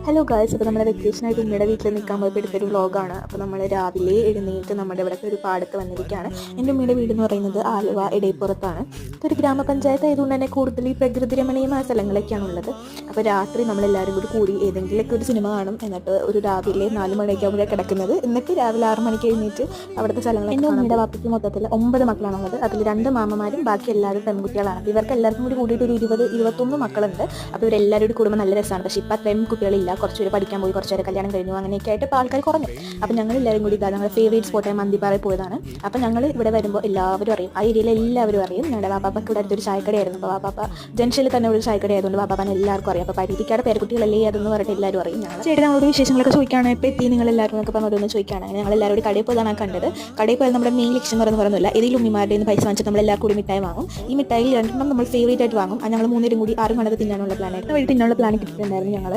Hello guys, അപ്പോൾ നമ്മുടെ വെക്കേഷനായിട്ട് ഉമ്മയുടെ വീട്ടിൽ നിൽക്കാൻ പോയപ്പോൾ എടുത്തൊരു വ്ളോഗാണ്. അപ്പോൾ നമ്മൾ രാവിലെ എഴുന്നേറ്റ് നമ്മുടെ ഇവിടുത്തെ ഒരു പാടത്ത് വന്നിരിക്കുകയാണ്. എൻ്റെ ഉമ്മയുടെ വീട് എന്ന് പറയുന്നത് ആലുവ ഇടയപ്പുറത്താണ്. ഇതൊരു ഗ്രാമപഞ്ചായത്ത് ആയതുകൊണ്ട് തന്നെ കൂടുതൽ ഈ പ്രകൃതി രമണീയമായ സ്ഥലങ്ങളൊക്കെയാണ് ഉള്ളത്. അപ്പോൾ രാത്രി നമ്മളെല്ലാവരും കൂടി ഏതെങ്കിലുമൊക്കെ ഒരു സിനിമ കാണും. എന്നിട്ട് ഒരു രാവിലെ 4 മണിക്കാകുമ്പോഴാണ് കിടക്കുന്നത്. എന്നിട്ട് രാവിലെ 6 മണിക്ക് എഴുന്നേറ്റ് അവിടുത്തെ സ്ഥലങ്ങൾ. എൻ്റെ ഉമ്മയുടെ വാപ്പയ്ക്ക് മൊത്തത്തിൽ 9 മക്കളാണുള്ളത്. അതിൽ 2 മാമമാരും ബാക്കി എല്ലാവരും പെൺകുട്ടികളാണ്. ഇവർക്ക് എല്ലാവർക്കും കൂടിയിട്ട് ഒരു 20-21 മക്കളുണ്ട്. അപ്പോൾ ഇവരെല്ലാവരും കൂടുമ്പോൾ നല്ല രസമാണ്. പക്ഷേ ഇപ്പം അത്രയും കുട്ടികളില്ല. കുറച്ച് പേര് പഠിക്കാൻ പോയി, കുറച്ച് പേര് കല്യാണം കഴിഞ്ഞു, അങ്ങനെയൊക്കെ ആയിട്ട് ഇപ്പോൾ ആൾക്കാർ കുറഞ്ഞു. അപ്പോൾ ഞങ്ങൾ എല്ലാവരും കൂടി ഇതാ ഞങ്ങളുടെ ഫേവറേറ്റ് സ്പോട്ടായ മന്തിപ്പാറയിൽ പോയതാണ്. അപ്പോൾ ഞങ്ങൾ ഇവിടെ വരുമ്പോൾ എല്ലാവരും അറിയും, ആ ഏരിയയിൽ എല്ലാവരും അറിയും. ഞങ്ങളുടെ വാപ്പാപ്പയ്ക്ക് ഇവിടെ അടുത്തൊരു ചായക്കടയായിരുന്നു. അപ്പോൾ വാപ്പാപ്പ ജംഗ്ഷനിൽ തന്നെ ഒരു ചായക്കട ആയതുകൊണ്ട് വാപ്പാപ്പാനെ എല്ലാവർക്കും അറിയാം. അപ്പോൾ പരിധിക്കാട് പേരക്കുട്ടികളല്ലേ അതെന്ന് പറഞ്ഞിട്ട് എല്ലാവരും അറിയും. ഞങ്ങൾ ചേട്ടൻ നമ്മളോട് വിശേഷങ്ങളൊക്കെ ചോദിക്കുകയാണ്, ഇപ്പോൾ എത്തി നിങ്ങളെല്ലാവരും എന്നൊക്കെ പറഞ്ഞൊന്ന് ചോദിക്കുകയാണ്. അങ്ങനെ ഞങ്ങൾ എല്ലാവരും കടയിൽ പോയതാണ് കണ്ടത്. കടയിൽ പോയാൽ നമ്മുടെ മെയിൻ ലക്ഷ്യം എന്ന് പറയുന്നില്ല, ഏതെങ്കിലും ഉമ്മിമാരുടെ നിന്ന് പൈസ വാങ്ങിച്ചിട്ട് നമ്മളെല്ലാവരും കൂടി മിഠായി വാങ്ങും. ഈ മിഠായി 2 നമ്മൾ ഫേവറേറ്റ് ആയിട്ട് വാങ്ങും. അത് ഞങ്ങൾ 3 കൂടി 6 മണിക്ക് തിന്നാനുള്ള പ്ലാനായിട്ട് വഴി തിന്നാനുള്ള പ്ലാൻ കിട്ടിയിട്ടുണ്ടായിരുന്നു ഞങ്ങൾ.